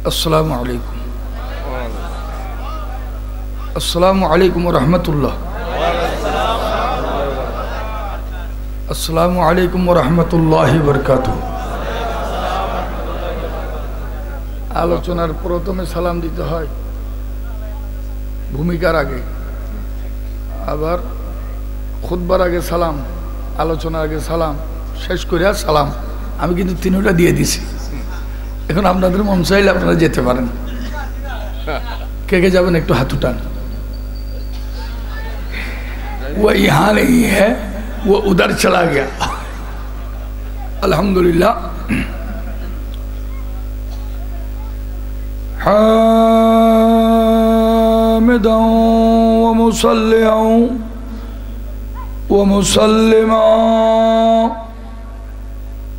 अस्सलामु अलैकुम। अस्सलामु अलैकुम रहमतुल्लाह। अस्सलामु अलैकुम रहमतुल्लाहि बरकातुहू। आलोचनार प्रथमे सालाम दीते हय भूमिकार आगे, आबार खुतबार आगे सालाम, आलोचनार आगे सालाम, शेष करिया सालाम। आमी किन्तु तीनोटा दिए दिছি। এখন আপনাদের মন চাইলে আপনারা যেতে পারেন। কে কে যাবেন একটু হাত উঠান। वो यहाँ नहीं है, वो उधर चला गया। अल्हम्दुलिल्लाह। हामिदन व मुसल्लियन व मुसल्लिमा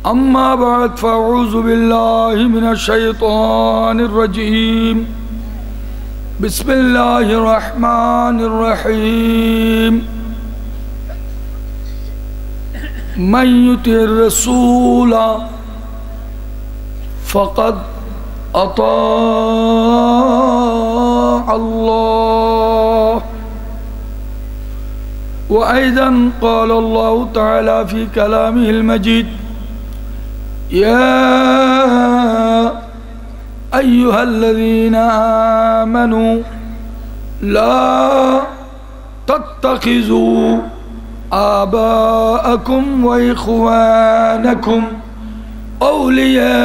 अम्मा बाद फ़अऊज़ु बिल्लाहि मिनश शैतानिर रजीम। बिस्मिल्लाहिर रहमानिर रहीम। मन युतिर रसूल फ़क़द अता अल्लाह। व अय्ज़न क़ाल अल्लाहु तआला फ़ी कलामिहिल मजीद या अय्युहल्लज़ीना आमनू ला तत्तखिज़ू आबाअकुम व इख़वानकुम औलिया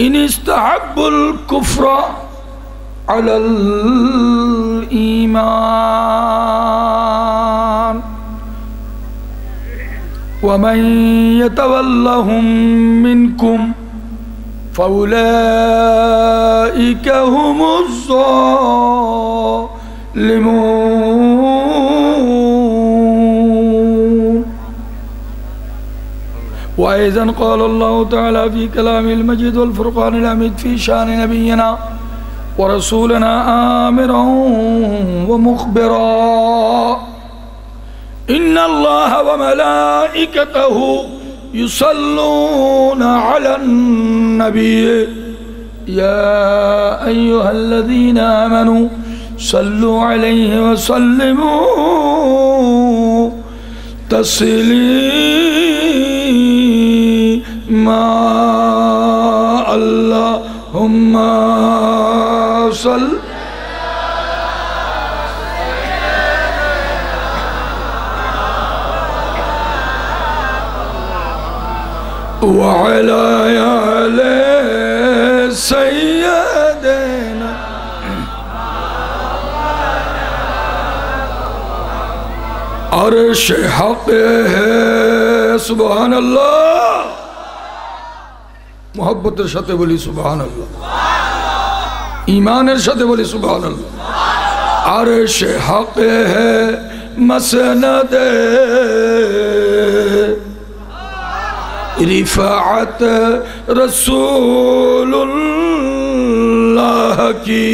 इन इस्तहब्बुल कुफ्र अलल ईमान वमन यतवल्लहुम मिनकुम फउलाइका हुमुज़ ज़ालिमून। वअयज़न क़ाल अल्लाहु तआला फ़ी कलामिल मजीद वल फ़ुरक़ानिल हमीद फ़ी शान नबिय्यिना व रसूलिना आमिरन व मुख़बिरा इन्नल्लाह व मलाइकतहु युसल्लूना अलन नबी या अय्युहल्लज़ीना आमनू सल्लु अलैहि व सल्लिमू तस्लीमा। अल्लाहुम्मा सल्लि वअला आले सय्यदना। अर्श हक़ है सुबहान अल्लाह। मोहब्बतेर साथे बोली सुबहान अल्लाह, ईमानेर साथे बोली सुबहान अल्लाह। अर्श हक़ है मसनद रिफ़ाअत रसूलुल्लाह की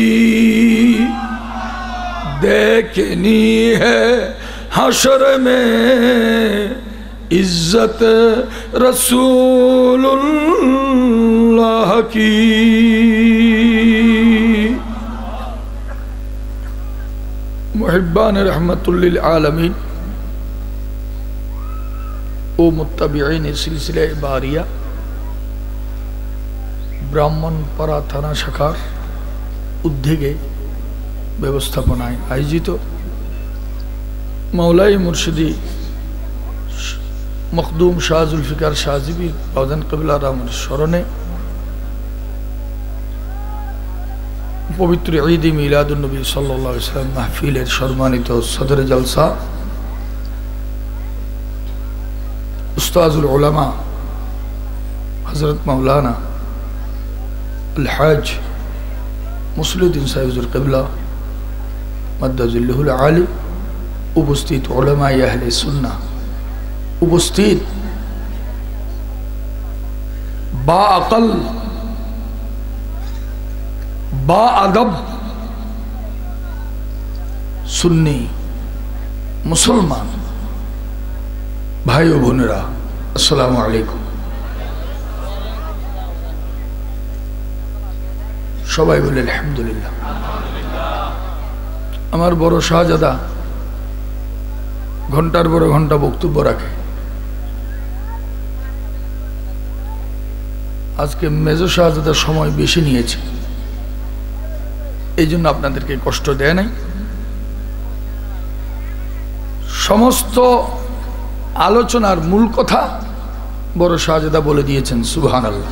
देखनी है हशर में इज्जत रसूलुल्लाह की। मुहिब्बान रहमतुल लिल आलमीन ओ मुत्तबिईन सिलसिला बारिया ब्राह्मणपाड़ा थाना शाखार उद्योगे व्यवस्थापनाय आयोजित मौलाई मुर्शिदी मखदूम शाह जुल्फिकार शाहजीबी बाउदान कबिला रामर स्मरणे पवित्र ईद मिलादुन नबी सल्लल्लाहु अलैहि वसल्लम महफिलेर सम्मानित सदर जलसा उस्ताजुल उलमा हजरत मौलाना अलहाज मुस्लिउद्दीन साहिब हुजूर क़िबला मद्दजुल्लहुल आली उपस्थित उलमा अहले सुन्ना उपस्थित बाअक़ल बाअदब सुन्नी मुसलमान भाइयों बोनेरा अस्सलामु अलैकुम। সবাই বলে আলহামদুলিল্লাহ। আমার বড় শাহজাদা ঘন্টার পর ঘন্টা বক্তব্য রাখে। আজকে মেজো শাহজাদার সময় বেশি নিয়েছে, এই জন্য আপনাদেরকে কষ্ট দেয় নাই। সমস্ত আলোচনার মূল কথা বড় শাহজাদা বলে দিয়েছেন। সুবহানাল্লাহ।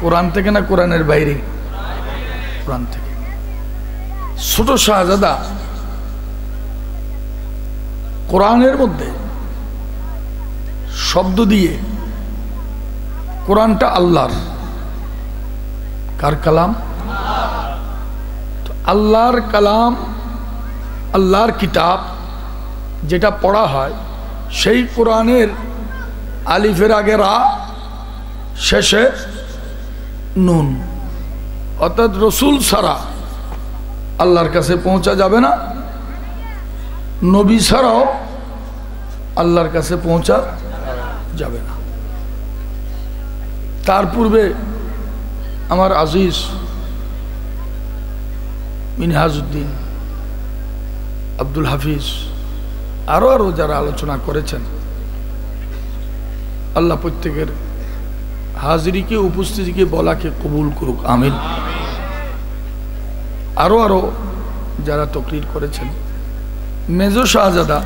কোরআন থেকে না কোরআনের বাইরে? কোরআন থেকে। ছোট শাহজাদা কোরআনের মধ্যে শব্দ দিয়ে, কোরআনটা আল্লাহর, কার কালাম? আল্লাহর কালাম, আল্লাহর কিতাব যেটা পড়া হয়, সেই কোরআনের আলিফের আগে রা, শেষে নুন, অর্থাৎ রসুল ছাড়া আল্লাহর কাছে পৌঁছা যাবে না, নবী ছাড়াও আল্লাহর কাছে পৌঁছা যাবে না। তার পূর্বে আমার আজিজ মিনহাজউদ্দিন, আব্দুল হাফিজ, আরো যারা আলোচনা করেছেন, আল্লাহ প্রত্যেকের হাজিরিকে, উপস্থিতিকে, বলাকে কবুল করুক, আমিন। আরো যারা তকরির করেছেন। মেজো শাহজাদা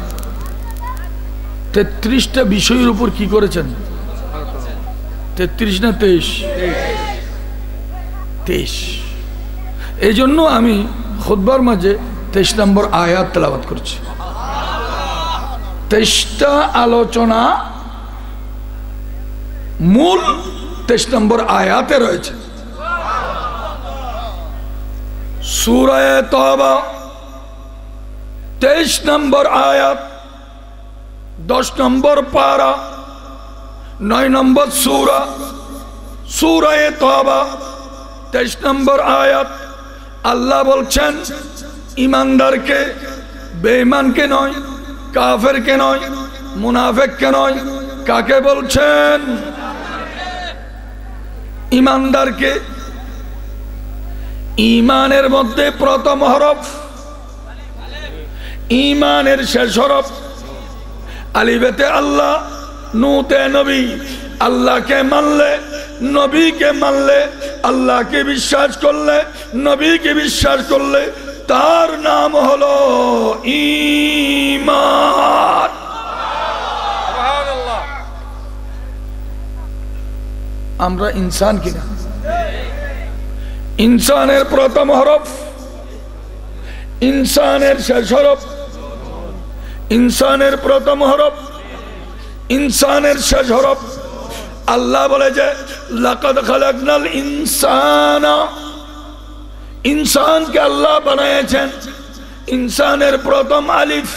33টা বিষয়ের উপর কি করেছেন? 33 না 23? এই জন্য আমি খুতবার মাঝে 23 নম্বর আয়াত তেলাওয়াত করছি। 23টা আলোচনা মূল 23 নম্বর আয়াতে রয়েছে। সূরা তওবা 23 নম্বর আয়াত, 10 নম্বর পারা, 9 নম্বর সূরা, সূরা তওবা 23 নম্বর আয়াত। আল্লাহ বলছেন ইমানদারকে, বেঈমানকে নয়, কাফেরকে নয়, মুনাফিককে নয়। কাকে বলছেন? ইমানদারকে। ঈমানের মধ্যে প্রথম হরফ, ঈমানের শেষ হরফ আলিফেতে আল্লাহ, নুতে নবী। আল্লাহকে মানলে, নবীকে মানলে, আল্লাহকে বিশ্বাস করলে, নবীকে বিশ্বাস করলে, তার নাম হলো ঈমান। আমরা ইনসান কিনা? ইনসানের প্রথম হরফ, ইনসানের শেষ হরফ, ইনসানের প্রথম হরফ, ইনসানের শেষ হরফ। আল্লাহ বলে যে লাকাদ খালাকনাল ইনসানা, ইনসানকে আল্লাহ বানিয়েছেন। ইনসানের প্রথম আলিফ,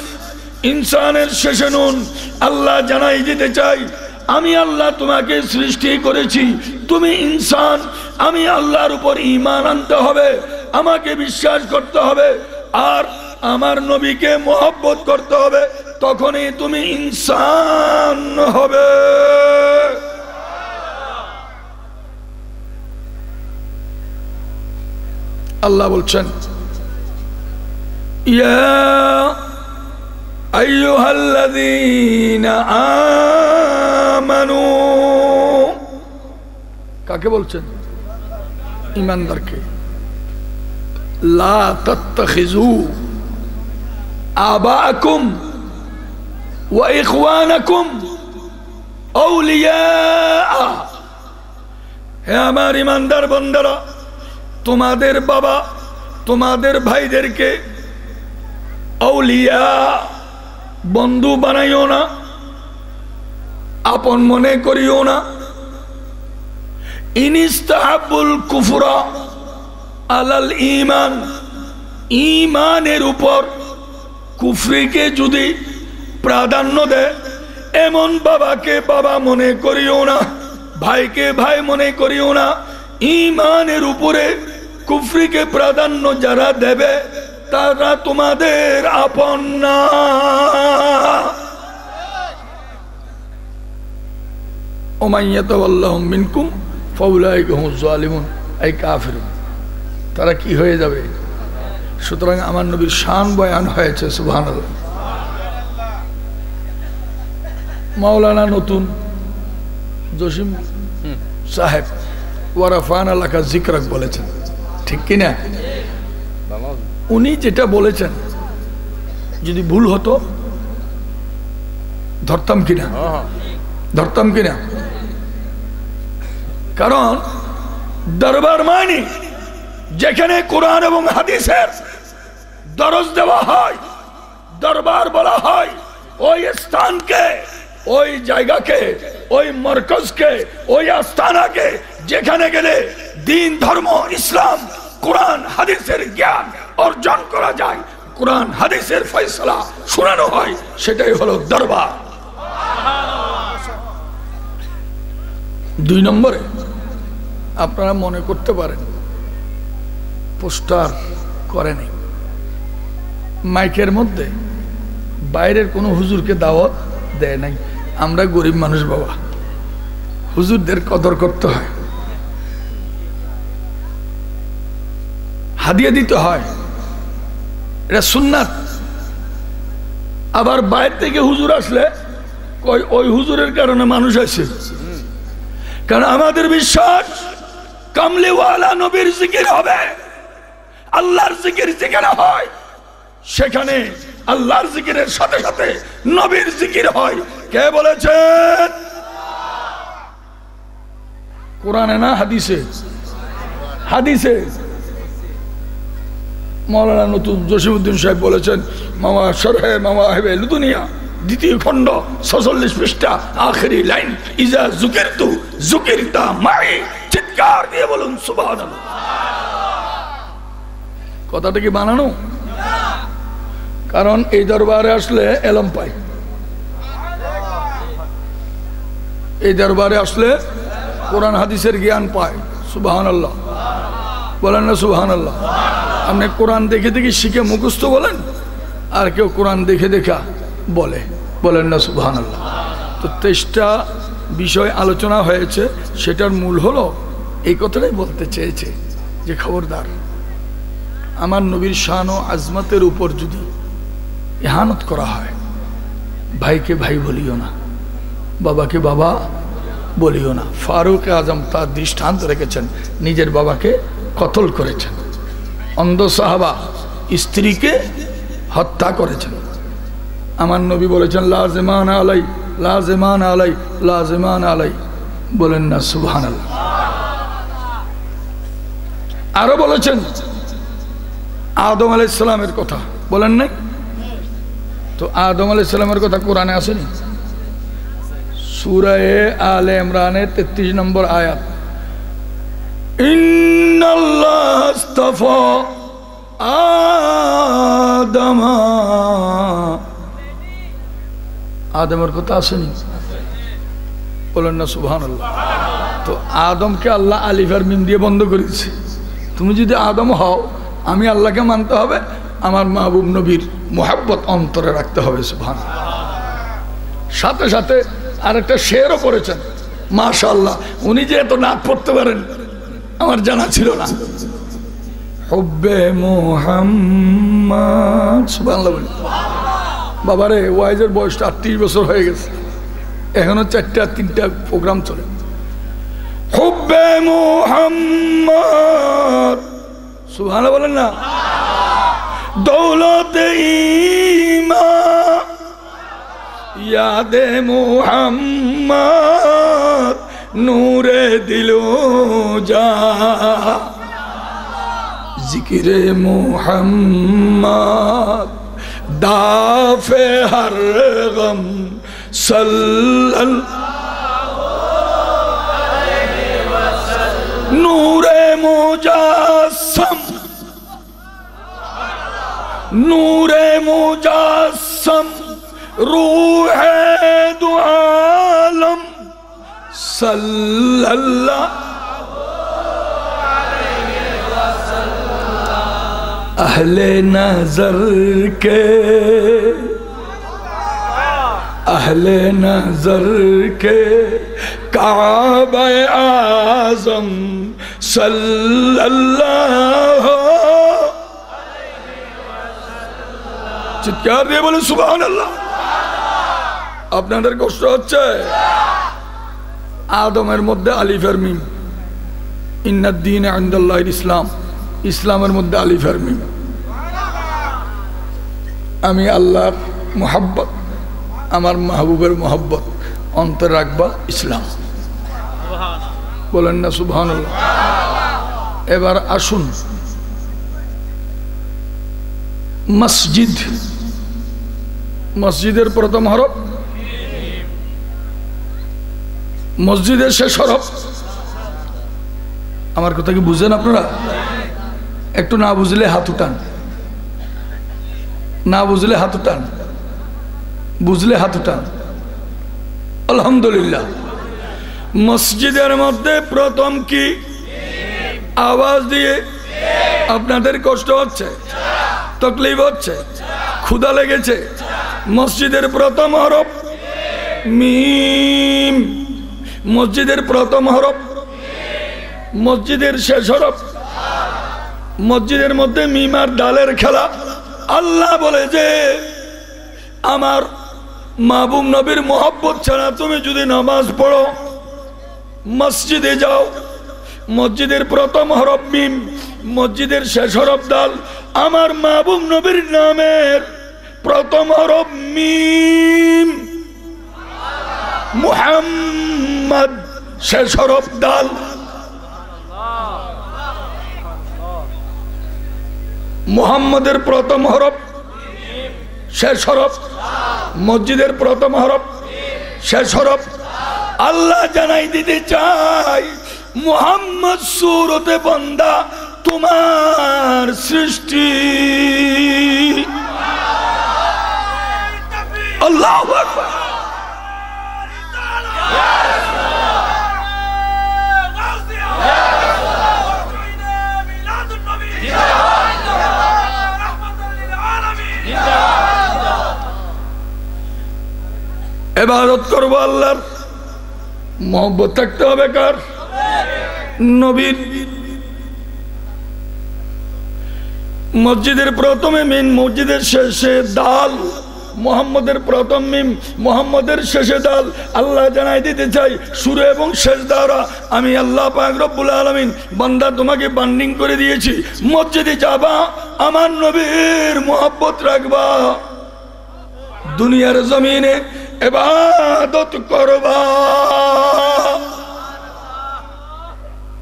ইনসানের শেষে নুন। আল্লাহ জানাই দিতে চাই, আমি আল্লাহ তোমাকে সৃষ্টি করেছি, তুমি ইনসান। আমি আল্লাহর উপর ঈমান আনতে হবে, আমাকে বিশ্বাস করতে হবে, আর আমার নবীকে মহব্বত করতে হবে, তখনই তুমি ইনসান হবে। আল্লাহ বলছেন ইয়া আইয়ুহাল্লাযীনা আমানু। কাকে বলছেন? ঈমানদারকে। লা তাত্তাখিযু আবাআকুম ওয়া ইখওয়ানাকুম আউলিয়া। হে আমার ঈমানদার বান্দারা, তোমাদের বাবা, তোমাদের ভাইদেরকে আউলিয়া, বন্ধু বানাইও না, আপন মনে করিও না। ইনিস্তাহাবুল কুফরা আলাল ঈমান, ঈমানের উপর কুফরিকে যদি প্রাধান্য দেয়, এমন বাবাকে বাবা মনে করিও না, ভাইকে ভাই মনে করিও না। ঈমানের উপরে কুফরিকে প্রাধান্য যারা দেবে, তারা তোমাদের আপন না। ওমান ইয়াতাওয়াল্লাহুম মিনকুম ফাউলাইকা হুমুজ জালিমুন, আই কাফিরুন। তারা কি হয়ে যাবে। সুতরাং আমার নবীর শান বয়ান হয়েছে, সুবহানাল্লাহ। মাওলানা নতুন জসিম সাহেব ওয়ারাফানা লাকা যিকরাক বলেছেন, ঠিক কিনা? উনি যেটা বলেছেন যদি ভুল হতো ধরতাম কিনা, ধরতাম কিনা? কারণ দরবার মানি যেখানে কোরআন এবং হাদিসের দরজ দেওয়া হয়, দরবার বলা হয়, ওই স্থানকে, ওই জায়গাকে, ওই মরকজকে, ওই আস্তানাকে যেখানে গেলে দিন, ধর্ম, ইসলাম, কোরআন হাদিসের জ্ঞান অর্জন করা যায়, কোরআন হাদিসের ফয়সালা শোনানো হয়, সেটাই হলো দরবার। 2 নম্বরে আপনারা মনে করতে পারেন পোস্টার করে নেই, মাইকের মধ্যে বাইরের কোনো হুজুরকে দাওয়াত দেয় নাই। আমরা গরিব মানুষ বাবা, হুজুরদের কদর করতে হয়, হাদিয়া দিতে হয়, এটা সুন্নাত। আবার বাইরে থেকে হুজুর আসলে ওই হুজুরের কারণে মানুষ আসে, কারণ আমাদের বিশ্বাস কামলিওয়ালা নবীর জিকির হবে, আল্লাহর জিকির যেখানে হয় সেখানে আল্লাহর জিকিরের সাথে সাথে নবীর জিকির হয়। কে বলেছেন? কোরআনে না হাদিসে? হাদিসে। মাওলানা নতুন জসিমউদ্দিন সাহেব বলেছেন মামা শরহে মাওয়াহিবে লুদুনিয়া 2য় খণ্ড 46 পৃষ্ঠা আখেরি লাইন, ইজা যুকিরতু যুকিরতা মাই। চিৎকার দিয়ে বলুন সুবহানাল্লাহ। কথাটা কি বানানো? কারণ এই দরবারে আসলে এলম পাই, এই দরবারে আসলে কোরআন হাদিসের জ্ঞান পায়। সুবহানাল্লাহ বলেন না? সুবহানাল্লাহ। আপনি কোরআন দেখে দেখে শিখে মুখস্থ বলেন, আর কেউ কোরআন দেখে দেখা বলে, বলেন না? সুবহানাল্লাহ। তো 23টা বিষয় আলোচনা হয়েছে, সেটার মূল হলো এই কথাটাই বলতে চেয়েছে যে খবরদার, আমার নবীর শান ও আজমতের উপর যদি ইহানত করা হয়, ভাইকে ভাই বলিও না, বাবাকে বাবা বলিও না। ফারুক আজম তার দৃষ্টান্ত রেখেছেন, নিজের বাবাকে কতল করেছেন। অন্ধ সাহাবা স্ত্রীকে হত্যা করেছেন। আমার নবী বলেছেন লাজেমান আলাই, লাজেমান আলাই, লাজেমান আলাই। বলেন না সুবহানাল্লাহ। আরো বলেছেন আদম আলাইহিস সালামের কথা, বলেন নাই? তো আদম আলাইহিস সালামের কথা কোরআনে আসেনি? সূরা আলে ইমরানের 33 নম্বর আয়াত, ইন্নাল্লাহ আস্তাফা আদমা। আদমের কথা আসেনি? বলেন না সুবহানাল্লাহ। তো আদমকে আল্লাহ আলিফ আর মিম দিয়ে বন্ধ করেছে। তুমি যদি আদম হও, আমি আল্লাহকে মানতে হবে, আমার মাহবুব নবীর মোহাব্বত অন্তরে রাখতে হবে। সুবহানাল্লাহ। সাথে সাথে আরেকটা শেরও পড়েছেন, মাশাআল্লাহ। উনি যে এত নাত পড়তে পারেন আমার জানা ছিল না। হুব্বে মুহাম্মদ, সুবহানাল্লাহ বলি। বাবারে, ওয়াইজের বয়সটা 38 বছর হয়ে গেছে, এখনো 4টা 3টা প্রোগ্রাম চলে। হুব্বে মুহাম্মদ, সুবহানাল্লাহ বলেন না? দৌলতে ঈমান, ইয়াদে মুহাম্মদ, নূরে দিলো যা, জিকিরে মুহাম্মদ, দাফে হর গম, সাল্লাল্লাহু আলাইহি ওয়াসাল্লাম, নূরে মুজাসসাম, নূরে মুজাসসাম, রূহে দু আলম, সাল্লাল্লাহু আলাইহি ওয়াসাল্লাম, अहले नजर के, अहले नजर के काबे आज़म, সাল্লাল্লাহু চিৎকার দিয়ে বলে সুবহানাল্লাহ। আপনাদের কষ্ট হচ্ছে? আদমের মধ্যে আলিফের মিম, ইন্নাদ দীন ইনদাল্লাহিল ইসলাম, ইসলামের মধ্যে আলিফের মিম। আমি আল্লাহর মোহাব্বত, আমার মাহবুবের মোহাব্বত অন্তর রাখবা ইসলাম। বলেন না সুবহানাল্লাহ। এবার আসুন মসজিদ, মসজিদের প্রথম হরফ, মসজিদের শেষ হরফ। আমার কথা কি বুঝেন আপনারা? একটু না বুঝলে হাত উঠান, না বুঝলে হাত উঠান, বুঝলে হাত উঠান। আলহামদুলিল্লাহ। মসজিদের মধ্যে প্রথম কি? আওয়াজ দিয়ে। আপনাদের কষ্ট হচ্ছে, তকলিফ হচ্ছে, ক্ষুধা লেগেছে? মসজিদের প্রথম হরফ মিম, মসজিদের প্রথম হরফ, মসজিদের শেষ হরফ। মসজিদের মধ্যে মিম আর ডালের খেলা। আল্লাহ বলে যে আমার মাহবুব নবীর মোহাব্বত ছাড়া তুমি যদি নামাজ পড়ো, মসজিদে যাও, মসজিদের প্রথম হরফ মিম, মসজিদের শেষ হরফ দাল। আমার মাহবুব নবীর নামের প্রথম হরফ মিম, মুহাম্মদ শেষ হরফ দাল। মুহাম্মদের প্রথম হরফ শেষ হরফ, মসজিদের প্রথম হরফ শেষ হরফ। আল্লাহ জানাই দিতে চাই মুহাম্মদ সূরতে বান্দা তোমার সৃষ্টি। আল্লাহু আকবার। ইবাদত করবো আল্লাহর, মহব্বত থাকতে হবে কার? নবীর। মসজিদের প্রথমে মিম, মসজিদের শেষে দাল। মুহাম্মদের প্রথম মিম, মুহাম্মদের শেষে দাল। আল্লাহ জানাই দিতে চাই শুরু এবং শেষ দ্বারা আমি আল্লাহ পাক রব্বুল আলামিন বান্দা তোমাকে বান্ডিং করে দিয়েছি। মসজিদে যাবা, আমার নবীর মুহাব্বত রাখবা, দুনিয়ার জমিনে ইবাদত করবা।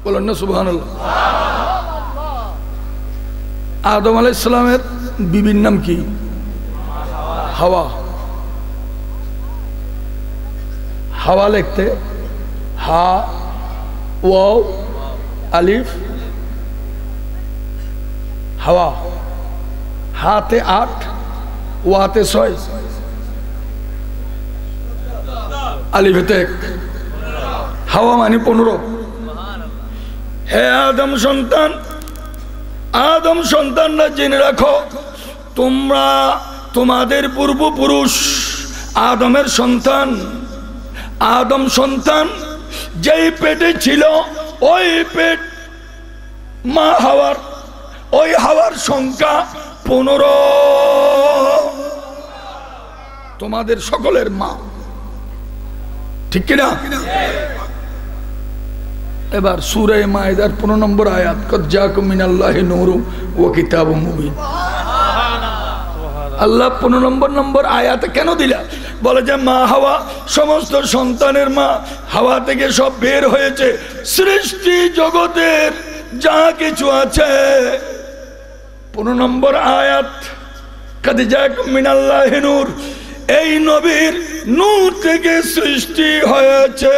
বলেন না সুবহানাল্লাহ। আদম আলাইহিস সালামের বিবির নাম কি? হাওয়া। হাওয়া লিখতে হা ওয়াও আলিফ, হাওয়া। হাতে 8, ওয়াতে 6, আলিফেতে 1, হাওয়া মানে 15। হে আদম সন্তান, আদম সন্তানরা জেনে রাখো, তোমরা তোমাদের পূর্বপুরুষ আদমের সন্তান। আদম সন্তান যেই পেটে ছিল, ওই পেট মা হাওয়ার, ওই হাওয়ার সংখ্যা 15। তোমাদের সকলের মা, ঠিক কিনা? এবার সূরা মায়েদার 15 নম্বর আয়াত, কদ জাকুম মিনাল্লাহি নূরুন ওয়া কিতাবুম মুবিন। আল্লাহ 15 নম্বর আয়াতে কেন দিলা? বলে যে মা হাওয়া সমস্ত সন্তানের মা, হাওয়া থেকে সব বের হয়েছে। সৃষ্টি জগতের যা কিছু আছে, 15 নম্বর আয়াত, কদ জাকুম মিনাল্লাহি নূর, এই নবীর নূর থেকে সৃষ্টি হয়েছে।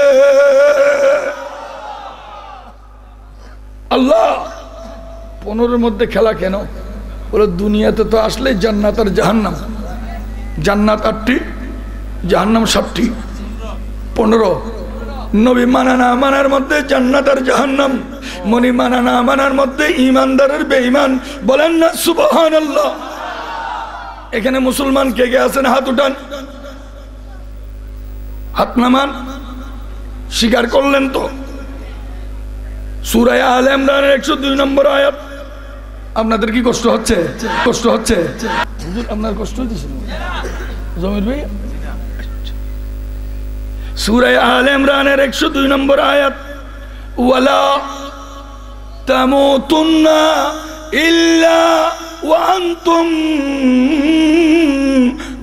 আল্লাহ 15-র মধ্যে খেলা কেন? বলে দুনিয়াতে তো আসলে জান্নাত আর জাহান্নাম, জান্নাত 8টি, জাহান্নাম 7টি, 15। নবী মানা না মানার মধ্যে জান্নাত আর জাহান্নাম, মনি মানা না মানার মধ্যে ঈমানদারের বেঈমান। বলেন না সুবহানাল্লাহ। এখানে মুসলমান কে কে আছেন? হাত উঠান, হাত নামান। স্বীকার করলেন তো? সূরা আলে ইমরানের 102 নম্বর আয়াত। আপনাদের কি কষ্ট হচ্ছে? কষ্ট হচ্ছে? হুজুর আপনার কষ্ট হচ্ছে জমির ভাই? সূরা আলে ইমরানের 102 নম্বর আয়াত, ওয়ালা তামুতুন্না ইল্লা ওয়া আনতুম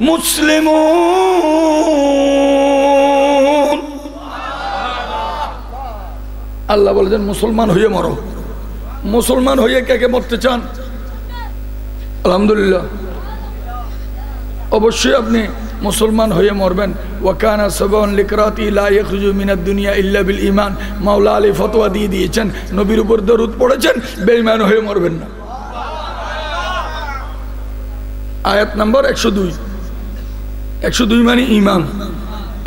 মুসলিমুন। আল্লাহ বলেছেন মুসলমান হয়ে মরো। মুসলমান হয়ে কে কে মরতে চান? আলহামদুলিল্লাহ, অবশ্যই আপনি মুসলমান হয়ে মরবেন। ওয়াকানা সাবান লিকরাতি লা ইয়াখরুজু মিনাদ দুনিয়া ইল্লা বিল ঈমান। মাওলা আলী ফতোয়া দিয়ে দিয়েছেন, নবীর উপর দরুদ পড়েছেন, বেঈমান হয়ে মরবেন না। আয়াত নাম্বার 102। 102 মানে ঈমান,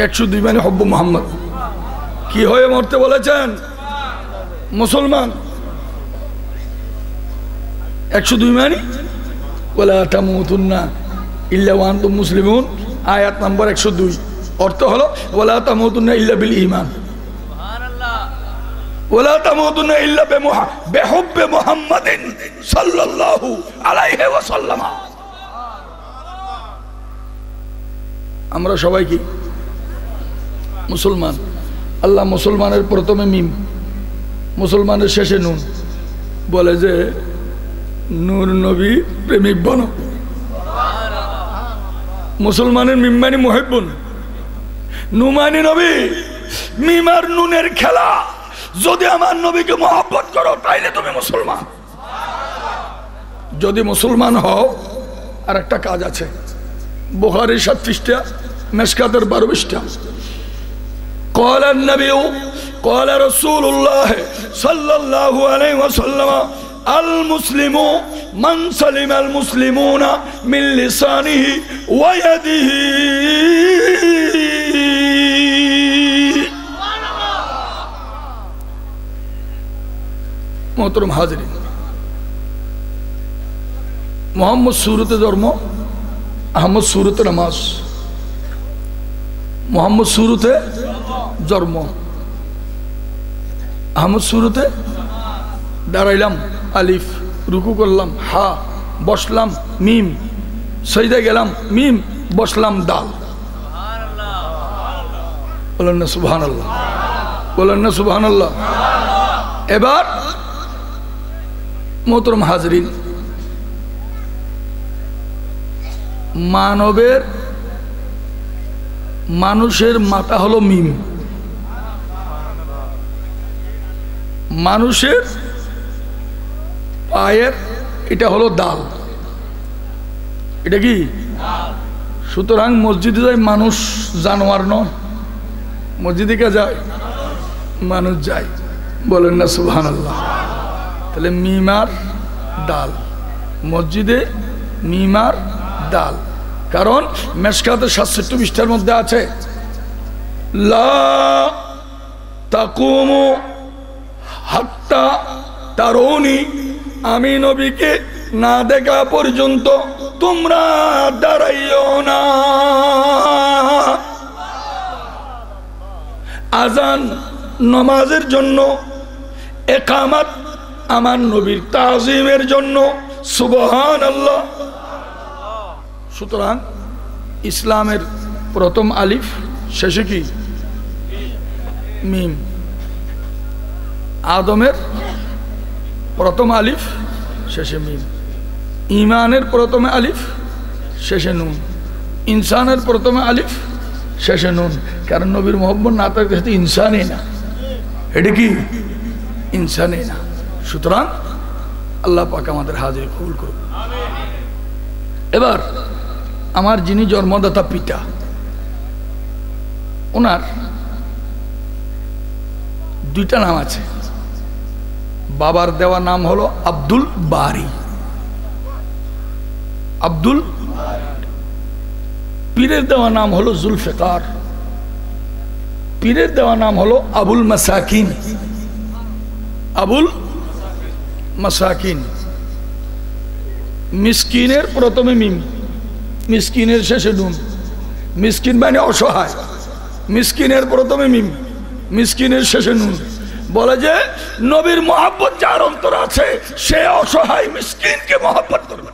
102 মানে হব্ব মুহাম্মদ। কি হয়ে মরতে বলেছেন? মুসলমান। 102 মানে ওয়ালা তামুতুন্না ইল্লা ওয়া আনতুম মুসলিমুন। আয়াত নাম্বার 102 অর্থ হলো ওয়ালা তামুতুন্না ইল্লা বিল ঈমান, ওয়ালা তামুতুন্না ইল্লা বিহুব্বি মুহাম্মাদিন সাল্লাল্লাহু আলাইহি ওয়াসাল্লাম। আমরা সবাই কি মুসলমান? আল্লাহ মুসলমানের প্রথমে মিম, মুসলমানের শেষে নুন, বলে যে নূর নবী প্রেমিক বনো। মুসলমানের মিম মানে মুহিব্বুন, নুন মানে নবী। মিম আর নুনের খেলা। যদি আমার নবীকে মহব্বত করো তাইলে তুমি মুসলমান। যদি মুসলমান হও, আর একটা কাজ আছে, বুখারী 7 পৃষ্ঠা, মিশকাতের 12 পৃষ্ঠা। قال النبي قال رسول الله صلى الله عليه وسلم المسلم من سلم المسلمون من لسانه ويده। মোহতরম হাজিরিন, মুহাম্মদ সুরতে জন্ম, আহমদ সুরতে নামাজ। মোহাম্মদ শুরুতে জন্ম, আহমদ শুরুতে দাঁড়াইলাম, আলিফ, রুকু করলাম, হা, বসলাম, মিম, সজদা গেলাম, মিম, বসলাম, দাল। বলেন না সুবহানাল্লাহ, বলেন না সুবহানাল্লাহ। এবার মোহতরম হাজরিন, মানুষের মাথা হলো মিম, মানুষের পায়ের এটা হলো দাল। এটা কি? সুতরাং মসজিদে যায় মানুষ, জানোয়ার নয়। মসজিদে কে যায়? মানুষ যায়। বলেন না সুবহানাল্লাহ। তাহলে মিমার দাল, মসজিদে মিমার দাল। কারণ মেশকাতে 67 পৃষ্ঠার মধ্যে আছে, লা তাকুমু হাত্তা তারুনি, আমি নবীকে না দেখা পর্যন্ত তোমরা দাঁড়াইও না। আজান নামাজের জন্য, ইকামত আমার নবীর তাজিমের জন্য। সুবহানাল্লাহ। সুতরাং ইসলামের প্রথম আলিফ, শেষে কি? মিম। আদমের প্রথম আলিফ, শেষে মিম। ইমানের প্রথমে আলিফ, শেষে নুন। ইনসানের প্রথমে আলিফ, শেষে নুন। কারণ নবীর মোহাম্মদ না থাকতে সেটা ইনসানই না। এটা কি? ইনসানই না। সুতরাং আল্লাহ পাক আমাদের হাজির কবুল করুন। এবার আমার যিনি জন্মদাতা পিতা, ওনার দুইটা নাম আছে। বাবার দেওয়া নাম হলো আব্দুল বারি, আব্দুল। পীরের দেওয়া নাম হলো জুলফিকার, পীরের দেওয়া নাম হলো আবুল মাসাকিন, আবুল মাসাকিন। মিসকিনের প্রথমে মিম, মিসকিনের শেষে নুন। মিসকিন মানে অসহায়, মিসকিনের প্রথমে মিম, মিসকিনের শেষে নুন। বলে যে নবীর মহব্বত যার অন্তর আছে সে অসহায় মিসকিনকে মহব্বত করবে।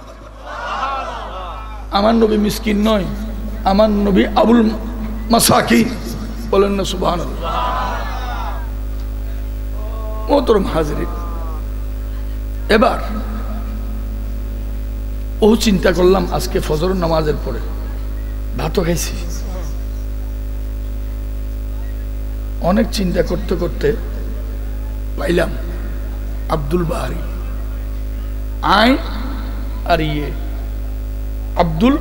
আমার নবী মিসকিন নয়, আমার নবী আবুল মাসাকিন। বলেন না সুবহানাল্লাহ। মোহতরম হাজরিন, এবার ও চিন্তা করলাম আজকে ফজর নামাজের পরে ভাতও খাইছি, অনেক চিন্তা করতে করতে পাইলাম আব্দুল বারি, আই আর ইয়ে আব্দুল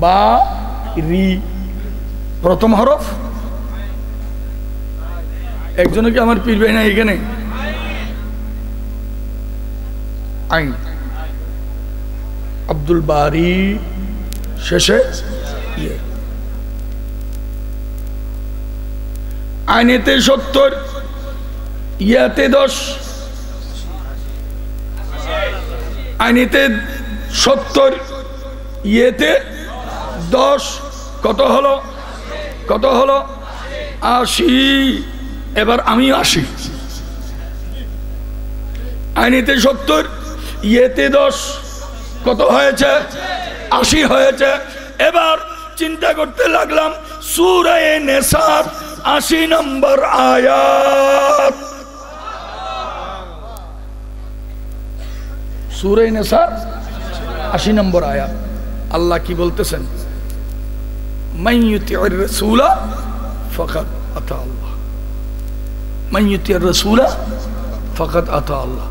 বা রি, প্রথম হরফ। একজনে কি আমার পীর ভাই না এখানে? আইন আব্দুল বারি শেষে ইয়ে। আইনেতে 70, ইয়াতে 10, আইনেতে 70, ইয়েতে 10, কত হলো? কত হলো? 80। এবার আমি 80। আইনেতে 70, ইয়েতে 10, কত হয়েছে? 80 হয়েছে। এবার চিন্তা করতে লাগলাম সূরা নিসার 80 নম্বর আয়াত। সূরা নিসার 80 নম্বর আয়াত। আল্লাহ কি বলতেছেন? মান ইউতিউর রাসূলা ফাকাদ আতা আল্লাহ, মান ইউতিউর রাসূলা ফাকাদ আতা আল্লাহ।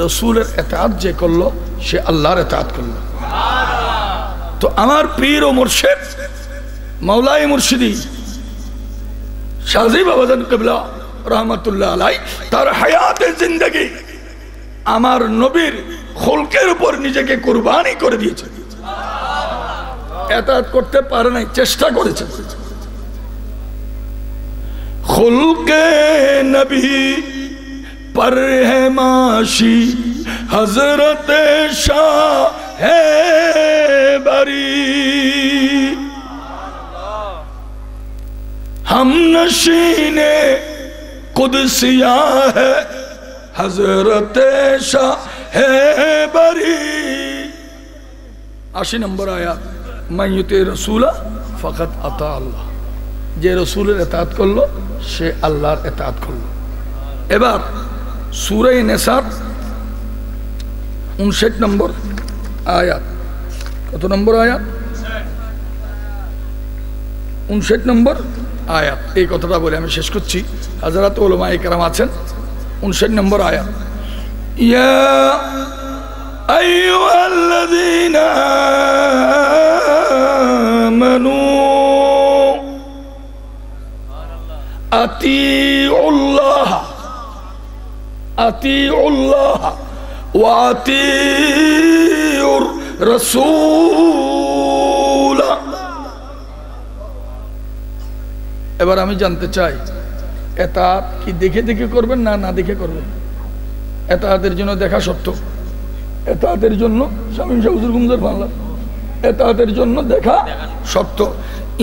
রাসূলের ইতাআত যে করলো সে আল্লাহর ইতাআত করলো। তো আমার পীর ও মুর্শিদ মাওলাই মুর্শিদি শাহজি বাবাজান কিবলা রহমাতুল্লাহ আলাই তার হায়াতে জিন্দেগি আমার নবীর খুলকের উপর নিজেকে কুরবানি করে দিয়েছে। ইতাআত করতে পারে নাই, চেষ্টা করেছে। খুলকে নবী पर है माशी हजरत शाह है बरी, हम नशीने कुदसिया है हजरत शाह है बरी। 80 নম্বর আয়াত। মান ইউতি রাসূলা ফাকাদ আতা আল্লাহ, যে রাসূলের ইতাআত করলো সে আল্লাহর ইতাআত করলো। এবার সূরা নিসার 59 নম্বর আয়াত। কত নম্বর আয়াত? 59 নম্বর আয়াত। এই কথাটা বলে আমি শেষ করছি। হযরত উলামায়ে কেরাম আছেন। 59 নম্বর আয়াত। ইয়া আইয়ুহাল্লাযীনা আমানু আতিউল্লাহ আতিউল্লাহ ওয়া আতিউর রাসূল। এবার আমি জানতে চাই ইতাআত কি দেখে দেখে করবেন না না দেখে করবেন? ইতাআতের জন্য দেখা শর্ত, ইতাআতের জন্য শামীম শাহ হুজুর গুমজার বাংলা, ইতাআতের জন্য দেখা শর্ত।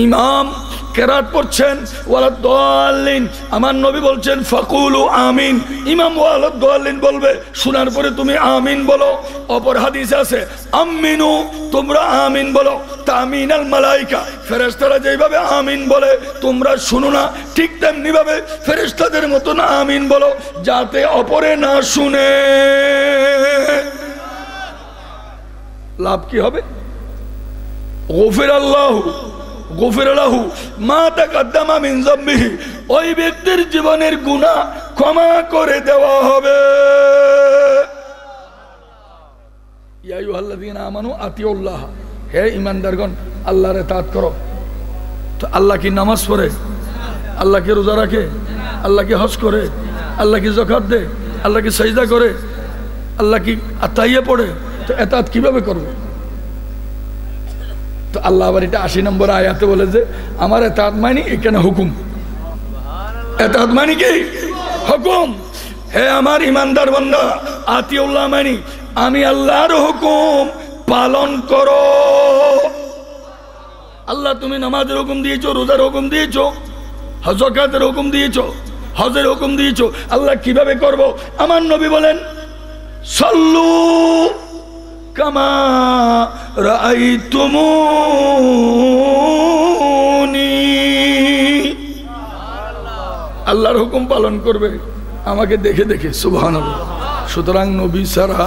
ইমাম কেরাত পড়ছেন ওয়ালাদ-দাল্লিন, আমার নবী বলছেন ফাকুলু আমিন। ইমাম ওয়ালাদ-দাল্লিন বলবে, শোনার পরে তুমি আমিন বলো। অপর হাদিস আছে আমিনু, তোমরা আমিন বলো। তামিনাল মালাইকা, ফেরেশতারা যেভাবে আমিন বলে তোমরা শুনো না, ঠিক তেমনি ভাবে ফেরেশতাদের মতন আমিন বলো, যাতে অপরে না শুনে। লাভ কি হবে? গফিরাল্লাহু গফির লাহু মা তাকাদ্দামা মিন যামবিহি, ওই ব্যক্তির জীবনের গুনাহ ক্ষমা করে দেওয়া হবে। ইয়া আইয়ুহাল্লাযীনা আমানু আতিউল্লাহ, হে ঈমানদারগণ আল্লাহর ইতাআত করো। তো আল্লাহ কি নামাজ পড়ে? আল্লাহ কি রোজা রাখে? আল্লাহ কি হজ করে? আল্লাহ কি যাকাত দেয়? আল্লাহ কি সিজদা করে? আল্লাহ কি আতাইয়া পড়ে? তো ইতাআত কিভাবে করবে? তো আল্লাহ আবার এটা 80 নম্বর আয়াতে বলে যে আমার ইতাআত মানে এখানে হুকুম। ইতাআত মানে কি? হুকুম। হে আমার ইমানদার বান্দা, আতিউল্লাহ মানে আমি আল্লাহর হুকুম পালন করো। আল্লাহ তুমি নামাজের হুকুম দিয়েছো, রোজার হুকুম দিয়েছো, যাকাতের হুকুম দিয়েছো, হজের হুকুম দিয়েছো, আল্লাহ কিভাবে করব? আমার নবী বলেন সাল্লু কামা রাআইতুমুনি, আল্লাহর হুকুম পালন করবে আমাকে দেখে দেখে। সুবহানাল্লাহ। সুতরাং নবী ছাড়া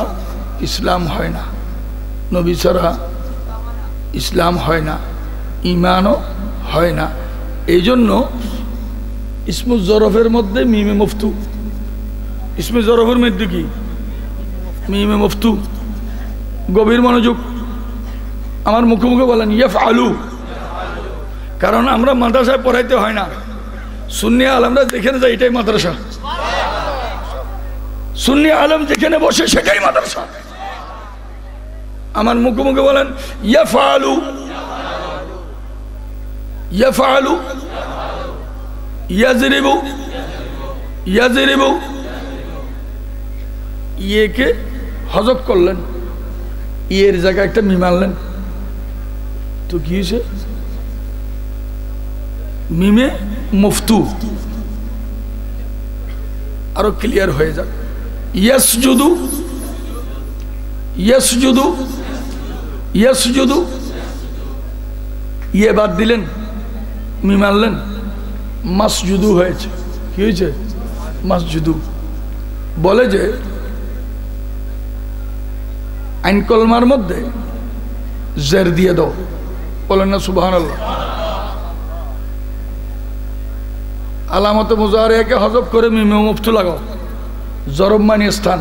ইসলাম হয় না, নবী ছাড়া ইসলাম হয় না, ইমানও হয় না। এই জন্য ইসমু জরফের মধ্যে মিমে মুফতু, ইসমে জরফের মধ্যে কি মিমে মুফতু। গভীর মনোযোগ, আমার মুখে মুখে বলেন ইয়াফআলু। কারণ আমরা মাদ্রাসায় পড়াইতে হয় না, সুন্নি আলেমরা যেখানে যায় এটাই মাদ্রাসা, সুন্নি আলেম যেখানে বসে সেটাই মাদ্রাসা। আমার মুখে মুখে বলেন ইয়াফআলু, ইয়াফআলু, ইয়াজরিবু, ইয়াজরিবু। ইয়েকে হজব করলেন, ইয়ের জায়গায় একটা মিম আনলেন, তো কি হয়েছে? মিমে মুফতু। আরো ক্লিয়ার হয়ে যাক, ইয়াসজুদু, ইয়াসজুদু, ইয়াসজুদু। ইয়ে বাদ দিলেন, মিম আনলেন, মাসজুদু হয়েছে। কি হয়েছে? মাসজুদু। বলে যে আইন কলমার মধ্যে জের দিয়ে দাও, বলেন না সুবহানাল্লাহ। আলামতে মুজারিয়াকে হজব করে মিমে মুফতু লাগাও। জরব মানে স্থান,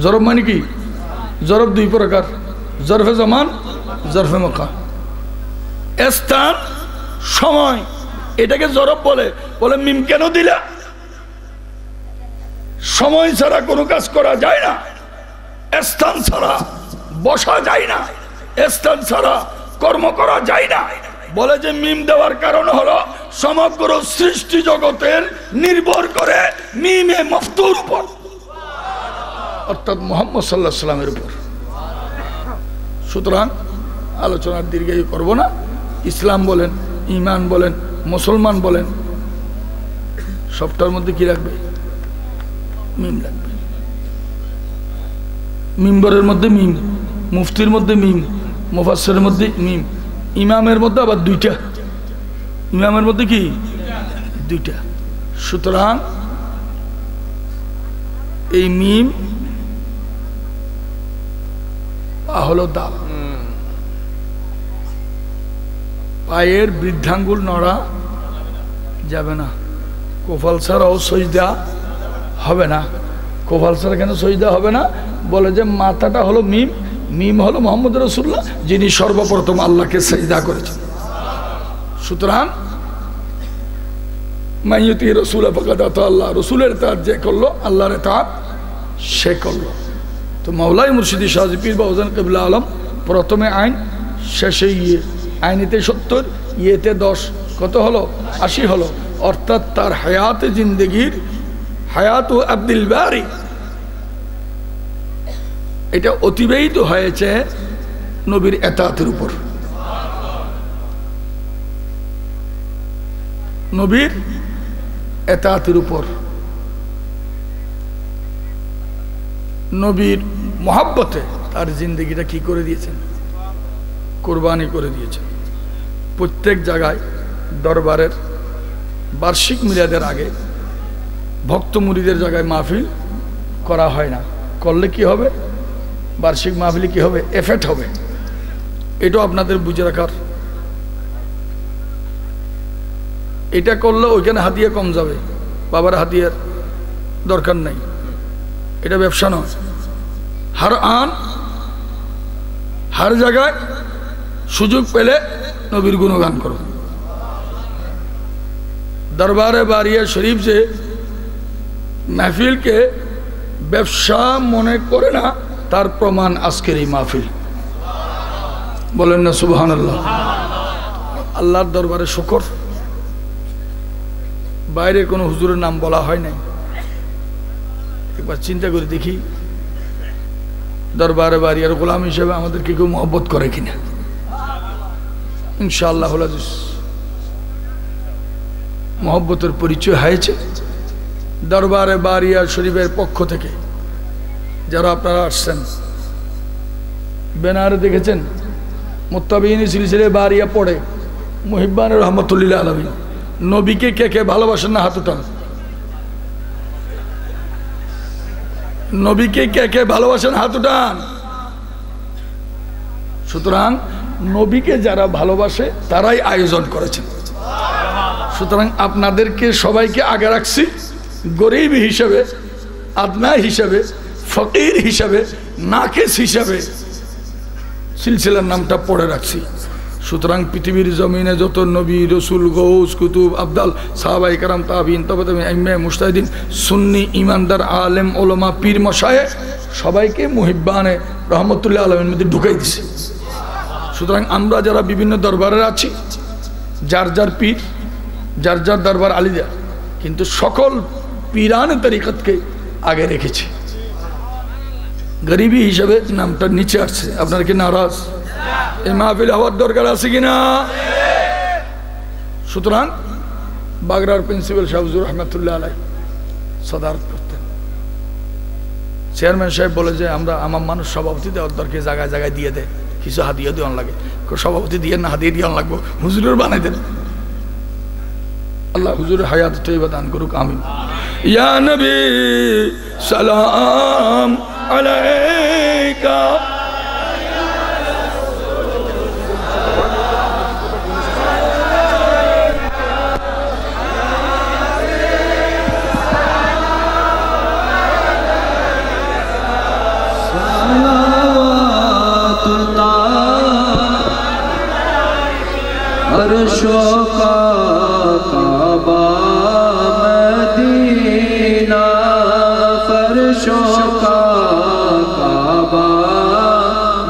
জরব মানে কি? জরব দুই প্রকার, জরফে জামান, জরফে মাকান। স্থান, সময়, এটাকে জরব বলে। বলে মিম কেন দিলা? সময় ছাড়া কোনো কাজ করা যায় না, স্থান ছাড়া বসা যায় না, স্থান ছাড়া কর্ম করা যায় না। বলে যে মিম দেওয়ার কারণ হলো সমগ্র সৃষ্টি জগতের নির্ভর করে মিমে মুফতুর উপর, অর্থাৎ মুহাম্মদ সাল্লাল্লাহু আলাইহি ওয়াসাল্লামের উপর। সুতরাং আলোচনার দীর্ঘায়ু করব না। ইসলাম বলেন, ইমান বলেন, মুসলমান বলেন, সবটার মধ্যে কি রাখবে? মিম রাখবে। মিম্বরের মধ্যে মিম, মুফতির মধ্যে মিম, মুফাসসিরের মধ্যে মিম, ইমামের মধ্যে আবার দুইটা, ইমামের মধ্যে কি দুইটা। সুতরাং এই মিম হলো দাল। পায়ের বৃদ্ধাঙ্গুল নড়া যাবে না, কোফাল ছাড়াও সজদা হবে না। কোফাল ছাড়া কেন সজদা হবে না? বলে যে মাথাটা হলো মিম, মিম হলো মুহাম্মদ রাসূলুল্লাহ, যিনি সর্বপ্রথম আল্লাহকে সিজদা করেছেন। সুতরাং মাইয়ুতি রাসূল ফাকাদ আতা আল্লাহ, রাসূলের ইতাআত যে করলো আল্লাহর ইতাআত সে করলো। তো মাওলাই মুর্শিদি শাহজি পীর বাউজান কিবলা আলম প্রথমে আইন, শেষে ইয়ে। আইনেতে 70, ইয়েতে 10, কত হলো? 80 হলো। অর্থাৎ তার হায়াতে জিন্দেগির, হায়াতু আব্দুল বারি, এটা অতিবাহিত হয়েছে নবীর ইতাআতের উপর, নবীর ইতাআতের উপর, নবীর মহব্বতে তার জিন্দগিটা কি করে দিয়েছেন? কোরবানি করে দিয়েছেন। প্রত্যেক জায়গায় দরবারের বার্ষিক মিলাদের আগে ভক্ত মুরিদের জায়গায় মাহফিল করা হয় না। করলে কি হবে? বার্ষিক মাহফিলে কি হবে? এফেক্ট হবে। এটাও আপনাদের বুঝে রাখার। এটা করলে ওইখানে হাতিয়া কম যাবে, বাবার হাতিয়ার দরকার নাই। এটা ব্যবসা নয়। হার জায়গায় সুযোগ পেলে নবীর গুণগান করো। দরবারে বারিয়া শরীফ যে মাহফিলকে ব্যবসা মনে করে না, তার প্রমাণ আজকের এই মাহফিল। বলেন না সুবহানাল্লাহ। আল্লাহর দরবারে শুকর, বাইরে কোনো হুজুরের নাম বলা হয় নাই। একবার চিন্তা করে দেখি, দরবারে বারিয়ার গোলাম হিসেবে আমাদেরকে কেউ মহব্বত করে কিনা। ইনশাআল্লাহ মহব্বতের পরিচয় হয়েছে, দরবারে বারিয়া শরীফের পক্ষ থেকে যারা আপনারা আসছেন, ব্যানারে দেখেছেন মুত্তাবিঈন সিলসিলা বারিয়া পড়ে মুহিব্বান রহমাতুল্লাহ আলামিন। নবীকে কে কে ভালোবাসেন না হাত উঠান। নবীকে কে কে ভালোবাসেন হাত উঠান। সুতরাং নবীকে যারা ভালোবাসে তারাই আয়োজন করেছেন। সুতরাং আপনাদেরকে সবাইকে আগে রাখছি, গরিব হিসাবে, আদনা হিসাবে, ফকির হিসাবে, নাকেস হিসাবে সিলসিলার নামটা পড়ে রাখছি। সুতরাং পৃথিবীর জমিনে যত নবী, রসুল, গৌস, কুতুব, আবদাল, সাহাবায়ে কেরাম, তাবিঈন, তাবেঈন, মুজতাহিদিন, সুন্নি, ইমানদার, আলেম, ওলামা, পীর মশায়েখ সবাইকে মুহিব্বানে রহমতুল্লাহ আলামিনের মধ্যে ঢুকাই দিছে। সুতরাং আমরা যারা বিভিন্ন দরবারে আছি, যার যার পীর, যার যার দরবার আলিদা, কিন্তু সকল পীরানে তরিকতকে আগে রেখেছি। গরিবী হিসাবে নামটা নিচে আসছে। আপনারা কি নারাজ? এই মাহফিল হওয়ার দরকার আছে কিনা? সুতরাং বাগড়ার প্রিন্সিপাল শাহ হুজুর রহমতুল্লাহ আলাইহি সদারত করতেন। চেয়ারম্যান সাহেব বলে যে আমার মানুষ সভাপতি দেওয়ার দরকার, জায়গায় জায়গায় দিয়ে দেয়, কিছু হাদিয়া দেওয়ান লাগে। সভাপতি দিয়ে না, হাদিয়া দেওয়ান লাগবো, হুজুরের বানাই দেন। আল্লাহ হুজুরের হায়াত তৈবা দান করুক, আমিন। ইয়া নবী সালাম আলাইকা अर्शों का काबा मदीना, फर्शों का काबा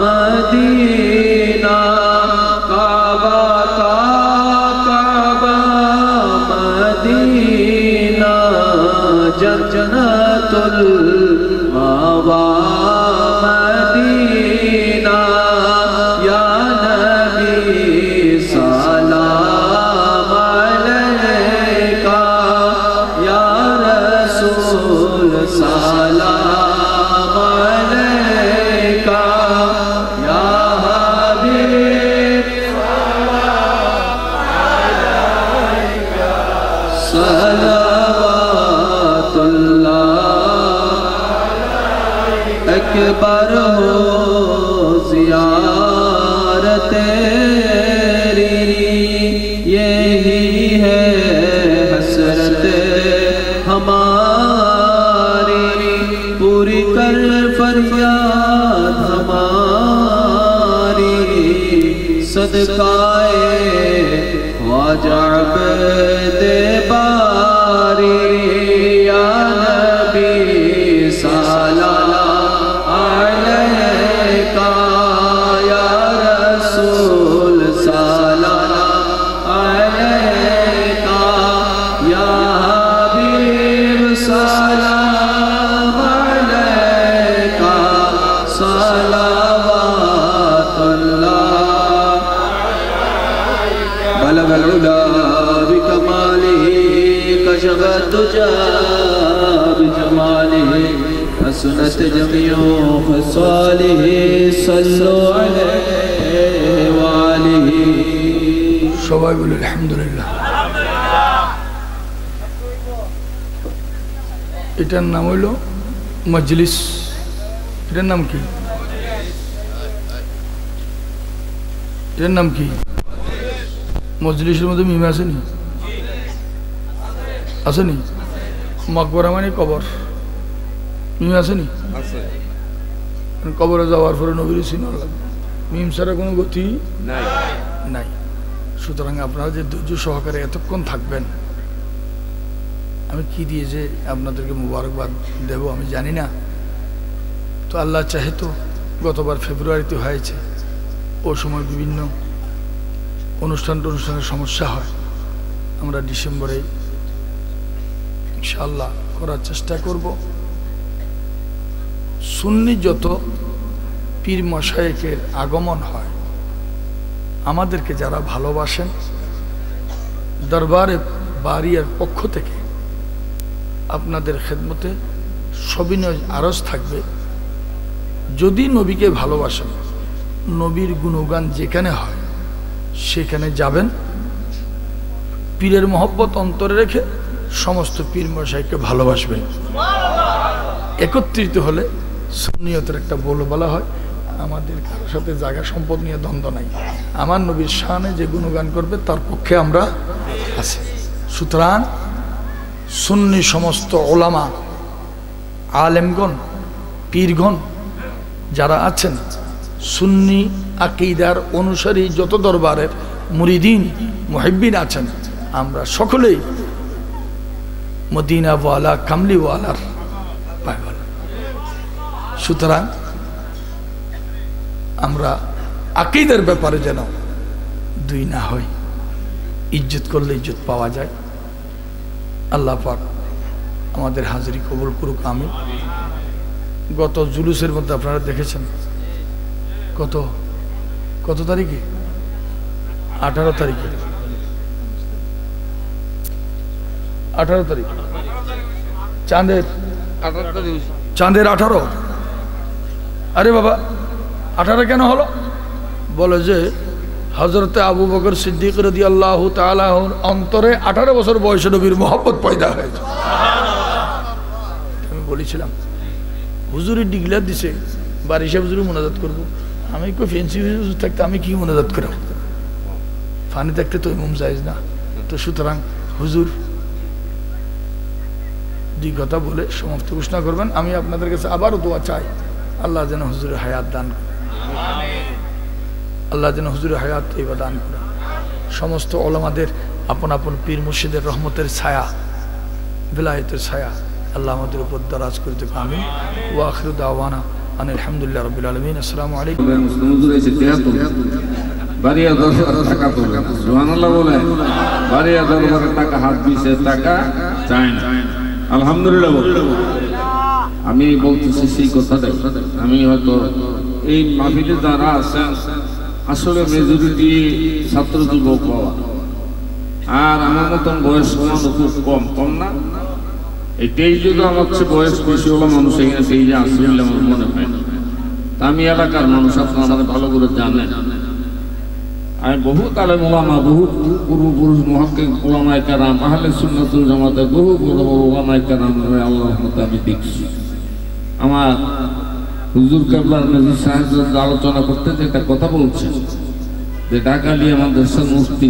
मदीना, काबा का काबा मदीना, जन्नतुल मावा मदीना, या नबी सलाम अलैका, या रसूल सलाम अलैका, या हबीब सलावतुल्लाह अकबर हो ज़ियारत तेरी, यही है हसरत हमारी, पूरी कर फरियाद हमारी, सदकाए ख्वाजा अब्दे बारी, या नबी सलाम अलैका, या रसूल सलाम अलैका, या हबीब सलाम अलैका, सलावतुल्लाह बलगल उला बिकमालिही, कशफत दुजा बिजमालिही, हसनत जमीउ खसालिही, सल्लु अलैहि व आलिही। সবাই বলে আলহামদুলিল্লাহ। এটার নাম হইল মজলিস। এটার নাম কি? এটার নাম কি? মজলিসের মধ্যে মিম আসেনি? আসেনি? মকবরা মানে কবর, মিম আসেনি? কবরে যাওয়ার পরে নবীর সিনার লাগবে, মিম ছাড়া কোনো গতি নাই। সুতরাং আপনারা যে ধৈর্য সহকারে এতক্ষণ থাকবেন, আমি কি দিয়ে যে আপনাদেরকে মুবারকবাদ দেব আমি জানি না। তো আল্লাহ চাহে তো গতবার ফেব্রুয়ারিতে হয়েছে, ও সময় বিভিন্ন অনুষ্ঠানের সমস্যা হয়। আমরা ডিসেম্বরে ইনশাআল্লাহ করার চেষ্টা করব। সুন্নি যত পীর মশায়েকের আগমন হয়, আমাদেরকে যারা ভালোবাসেন, দরবারে বারিয়ার পক্ষ থেকে আপনাদের খেদমতে সবিনয় আরজ থাকবে, যদি নবীকে ভালোবাসেন, নবীর গুণগান যেখানে হয় সেখানে যাবেন, পীরের মহব্বত অন্তরে রেখে সমস্ত পীর মশাইকে ভালোবাসবেন। একত্রিত হলে সুন্নিয়তের একটা বলা হয়, আমাদের কারোর সাথে জায়গা সম্পদ নিয়ে দ্বন্দ্ব নাই, আমার নবীর শানে যে গুণগান করবে তার পক্ষে আমরা আছি। সুতরাং সুন্নি সমস্ত ওলামা, আলেমগণ, পীরগণ যারা আছেন, সুন্নি আকীদার অনুসারী যত দরবারের মুরিদিন মুহিব্বিন আছেন, আমরা সকলেই মদিনাওয়ালা কামলিওয়ালার পায়ওয়ালা। সুতরাং আমরা আকীদার ব্যাপারে যেন দুই না হই, ইজ্জত করলে ইজ্জত পাওয়া যায়। আল্লাহ পাক আমাদের হাজিরি কবুল করুক, আমিন। গত জুলুসের মধ্যে আপনারা দেখেছেন কত তারিখে, 18 তারিখে, 18 তারিখ চাঁদের 18। আরে বাবা 18 কেন হলো? বলে যে হযরতে আবু বকর সিদ্দিক রাদিয়াল্লাহু তাআলা অন্তরে 18 বছর বয়সে নবীর মহব্বত পয়দা হয়েছে। আমি বলেছিলাম হুজুরের ডিগলা দিছে, বাড়ি সাহেব হুজুর মোনাজাত করবো, আমি কই ফেন্সি হুজুর থাকতে আমি কি মোনাজাত করব, ফানি থাকতে তো ইমাম জায়েজ না। তো সুতরাং হুজুর দুই কথা বলে সমাপ্ত ঘোষণা করবেন। আমি আপনাদের কাছে আবারও দোয়া চাই, আল্লাহ যেন হুজুরের হায়াত দান করে, আল্লাহ যেন হুজুরের হায়াত তৈবা দান করে, সমস্ত ওলামাদের আপন আপন পীর মুর্শিদের রহমতের ছায়া, বিলায়েতের ছায়া আল্লাহ আমাদের উপর দারাজ করে দেবে, আমিন। ওয়া আখিরু দাওয়ানা আলহামদুলিল্লাহ রাব্বিল আলামিন। আসসালামু আলাইকুম। বাড়িয়া দরবারে টাকা তোলে, সুবহানাল্লাহ বলে, বাড়িয়া দরবারে টাকা হাত দিছে, টাকা চায় না, আলহামদুলিল্লাহ বলে। আমি বলতেছি সেই কথাটাই, আমি হয়তো এই মাহফিলে যারা আছেন আসলে মেজরিটি ছাত্র যুবক বাবা, আর আমার মতন বয়স খুব কম না। এটাই যদি আমার চেয়ে বয়স বেশি হলো মানুষ এখানে সেই যে আসলে আমার মনে হয় না। আমি এলাকার মানুষ, আপনারা আমাদের ভালো করে জানেন, আমি বহুত আলেম ওলামা, বহুত পূর্বপুরুষ মুহাক্কিক ওলামায়ে কেরাম, আহলে সুন্নাতুল জামাতের বহু বড় বড় ওলামায়ে কেরাম আল্লাহর রহমতে আমি দেখছি। আমার হুজুর কেবলার নবী সাহেব আলোচনা করতে যেটা কথা বলছে, যে ঢাকা আলিয়া মাদ্রাসার মুফতি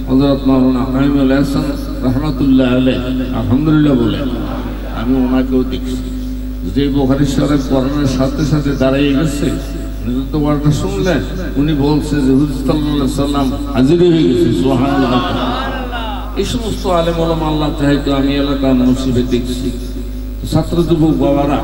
হযরত মাওলানা হামিদুল হাসান রাহমাতুল্লাহ আলাইহি আলহামদুলিল্লাহ বলে, আমি ওনাকেও দেখছি যে বুখারী শরীফ পড়ানোর সাথে সাথে দাঁড়িয়ে গেছে, তো ওয়ার্ডটা শুনলেন, উনি বলছে যে হুজুর সাল্লাল্লাহু আলাইহি সাল্লাম হাজির হয়ে গেছে, সুবহানাল্লাহ। এই সমস্ত আলেম ওলামা আল্লাহ চাইতো আমি এলাকার মসজিদে দেখছি, ছাত্র যুবক বাবারা